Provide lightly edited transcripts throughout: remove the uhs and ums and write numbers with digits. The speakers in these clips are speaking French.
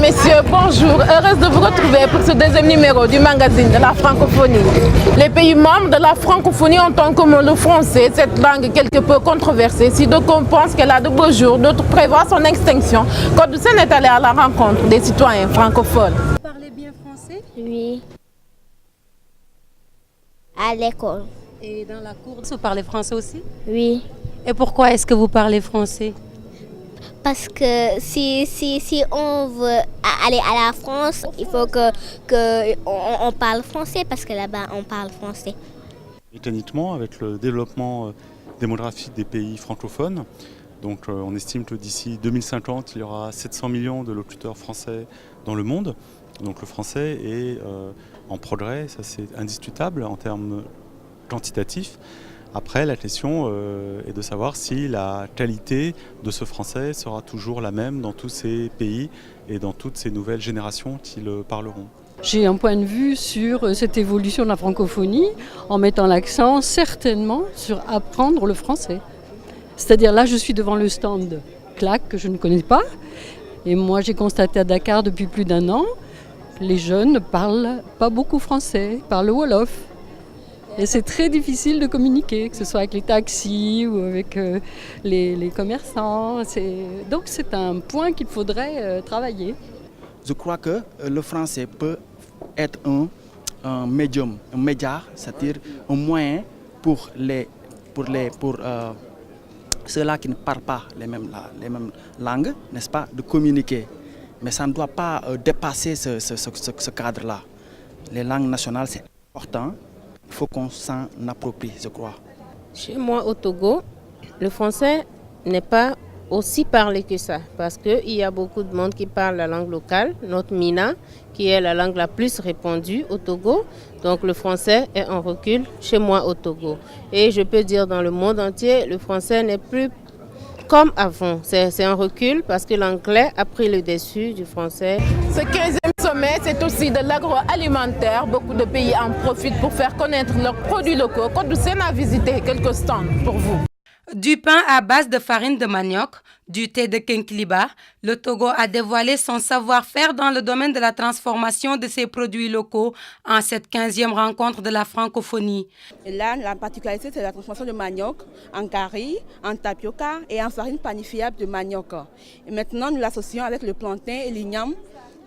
messieurs, bonjour. Heureuse de vous retrouver pour ce deuxième numéro du magazine de la francophonie. Les pays membres de la francophonie ont en commun le français, cette langue quelque peu controversée. Si d'aucuns pensent qu'elle a de beaux jours, d'autres prévoient son extinction. Code-du-Sen est allé à la rencontre des citoyens francophones. Vous parlez bien français? Oui. À l'école? Et dans la cour, vous parlez français aussi? Oui. Et pourquoi est-ce que vous parlez français? Parce que si on veut aller à la France, il faut qu'on parle français, parce que là-bas, on parle français. Britanniquement, avec le développement démographique des pays francophones, donc on estime que d'ici 2050, il y aura 700 millions de locuteurs français dans le monde. Donc le français est en progrès, ça c'est indiscutable en termes quantitatifs. Après, la question est de savoir si la qualité de ce français sera toujours la même dans tous ces pays et dans toutes ces nouvelles générations qui le parleront. J'ai un point de vue sur cette évolution de la francophonie en mettant l'accent certainement sur apprendre le français. C'est-à-dire là, je suis devant le stand CLAC que je ne connais pas. Et moi, j'ai constaté à Dakar depuis plus d'1 an, les jeunes ne parlent pas beaucoup français, ils parlent wolof. Et c'est très difficile de communiquer, que ce soit avec les taxis ou avec les commerçants. Donc c'est un point qu'il faudrait travailler. Je crois que le français peut être un médium, un média, c'est-à-dire un moyen pour ceux-là qui ne parlent pas les mêmes langues, n'est-ce pas, de communiquer. Mais ça ne doit pas dépasser ce cadre-là. Les langues nationales, c'est important. Il faut qu'on s'en approprie, je crois. Chez moi, au Togo, le français n'est pas aussi parlé que ça. Parce qu'il y a beaucoup de monde qui parle la langue locale, notre Mina, qui est la langue la plus répandue au Togo. Donc le français est en recul chez moi au Togo. Et je peux dire dans le monde entier, le français n'est plus comme avant. C'est un recul parce que l'anglais a pris le dessus du français. Ce 15e sommet, c'est aussi de l'agroalimentaire. Beaucoup de pays en profitent pour faire connaître leurs produits locaux. Code-du-Sen a visité quelques stands pour vous. Du pain à base de farine de manioc, du thé de Kenkiliba, le Togo a dévoilé son savoir-faire dans le domaine de la transformation de ses produits locaux en cette 15e rencontre de la francophonie. Et là, la particularité, c'est la transformation de manioc en curry, en tapioca et en farine panifiable de manioc. Et maintenant, nous l'associons avec le plantain et l'igname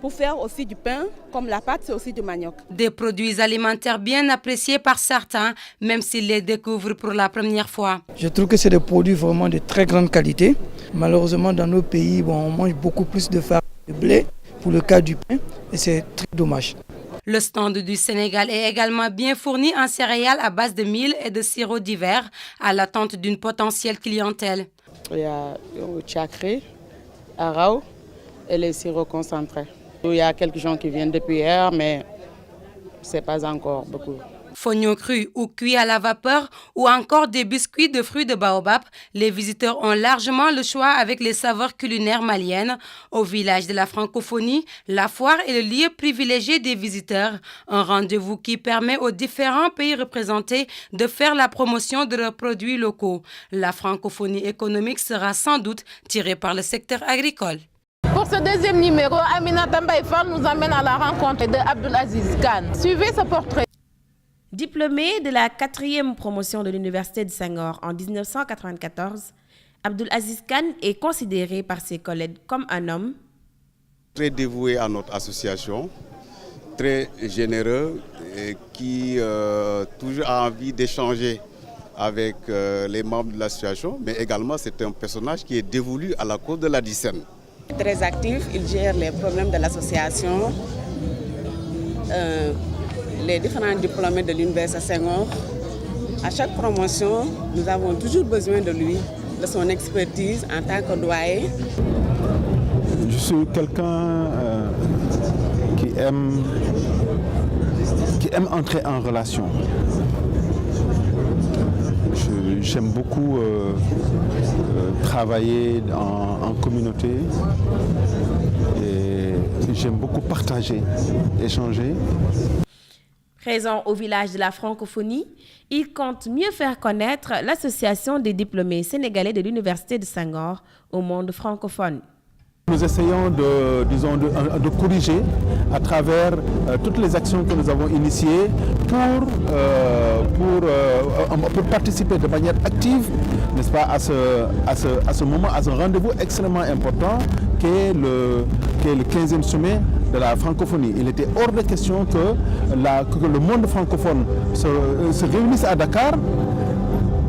pour faire aussi du pain, comme la pâte, c'est aussi du manioc. Des produits alimentaires bien appréciés par certains, même s'ils les découvrent pour la première fois. Je trouve que c'est des produits vraiment de très grande qualité. Malheureusement, dans nos pays, on mange beaucoup plus de farine de blé pour le cas du pain et c'est très dommage. Le stand du Sénégal est également bien fourni en céréales à base de mil et de sirops divers à l'attente d'une potentielle clientèle. Il y a le tchakré, arao et les sirops concentrés. Il y a quelques gens qui viennent depuis hier, mais ce n'est pas encore beaucoup. Fognon cru ou cuit à la vapeur ou encore des biscuits de fruits de baobab, les visiteurs ont largement le choix avec les saveurs culinaires maliennes. Au village de la francophonie, la foire est le lieu privilégié des visiteurs, un rendez-vous qui permet aux différents pays représentés de faire la promotion de leurs produits locaux. La francophonie économique sera sans doute tirée par le secteur agricole. Pour ce deuxième numéro, Aminata Mbaye-Fall nous amène à la rencontre de Abdulaziz Kane. Suivez ce portrait. Diplômé de la 4e promotion de l'Université de Senghor en 1994, Abdulaziz Kane est considéré par ses collègues comme un homme très dévoué à notre association, très généreux et qui toujours a envie d'échanger avec les membres de l'association, mais également c'est un personnage qui est dévolu à la cause de la DICEN. Très actif, il gère les problèmes de l'association, les différents diplômés de l'Université Senghor. À chaque promotion, nous avons toujours besoin de lui, de son expertise en tant que doyen. Je suis quelqu'un qui aime entrer en relation. J'aime beaucoup travailler en communauté et j'aime beaucoup partager, échanger. Présent au village de la francophonie, il compte mieux faire connaître l'association des diplômés sénégalais de l'Université de Senghor au monde francophone. Nous essayons de corriger à travers toutes les actions que nous avons initiées pour participer de manière active, n'est-ce pas, à ce moment, à ce rendez-vous extrêmement important qu'est le 15e sommet de la francophonie. Il était hors de question que le monde francophone se réunisse à Dakar,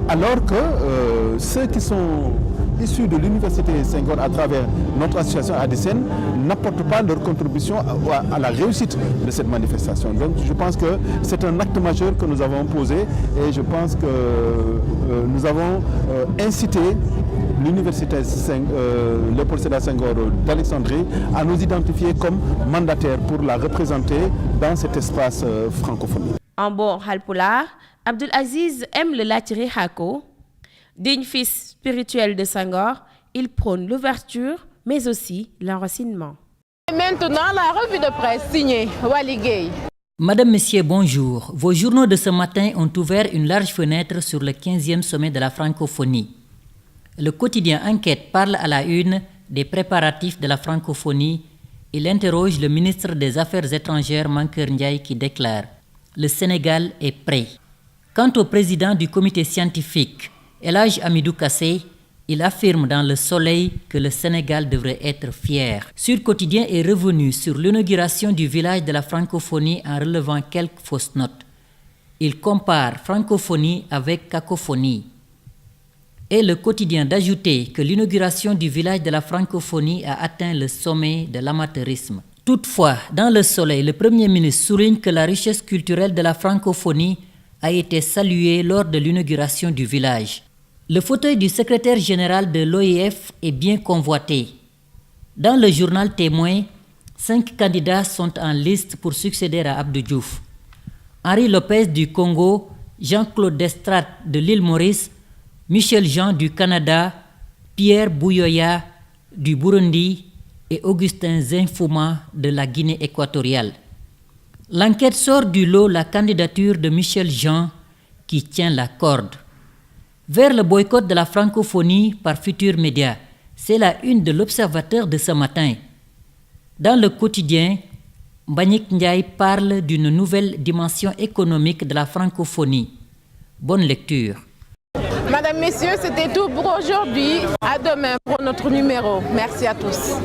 alors que ceux qui sont issus de l'université Senghor à travers notre association ADCN n'apportent pas leur contribution à la réussite de cette manifestation. Donc je pense que c'est un acte majeur que nous avons posé et je pense que nous avons incité l'université Léopold Sédar Senghor d'Alexandrie à nous identifier comme mandataires pour la représenter dans cet espace francophone. En bon halpulaar, Abdul Aziz aime le Latiri Hako. Digne fils spirituel de Senghor, il prône l'ouverture, mais aussi l'enracinement. Et maintenant, la revue de presse signée Wali Gueye. Madame, Messieurs, bonjour. Vos journaux de ce matin ont ouvert une large fenêtre sur le 15e sommet de la francophonie. Le quotidien Enquête parle à la une des préparatifs de la francophonie. Il interroge le ministre des Affaires étrangères Mankeur Ndiaye qui déclare « Le Sénégal est prêt ». Quant au président du comité scientifique, El Hadj Amidou Kassé, il affirme dans Le Soleil que le Sénégal devrait être fier. Sud Quotidien est revenu sur l'inauguration du village de la francophonie en relevant quelques fausses notes. Il compare francophonie avec cacophonie. Et le quotidien d'ajouter que l'inauguration du village de la francophonie a atteint le sommet de l'amateurisme. Toutefois, dans Le Soleil, le Premier ministre souligne que la richesse culturelle de la francophonie a été saluée lors de l'inauguration du village. Le fauteuil du secrétaire général de l'OIF est bien convoité. Dans le journal Témoin, 5 candidats sont en liste pour succéder à Abdou Diouf. Henri Lopez du Congo, Jean-Claude Destrate de l'île Maurice, Michel Jean du Canada, Pierre Bouyoya du Burundi et Augustin Zinfouma de la Guinée équatoriale. L'enquête sort du lot la candidature de Michel Jean qui tient la corde. Vers le boycott de la francophonie par Futurs Médias, c'est la une de l'Observateur de ce matin. Dans le quotidien, Mbagnick Ndiaye parle d'une nouvelle dimension économique de la francophonie. Bonne lecture. Madame, Messieurs, c'était tout pour aujourd'hui. À demain pour notre numéro. Merci à tous.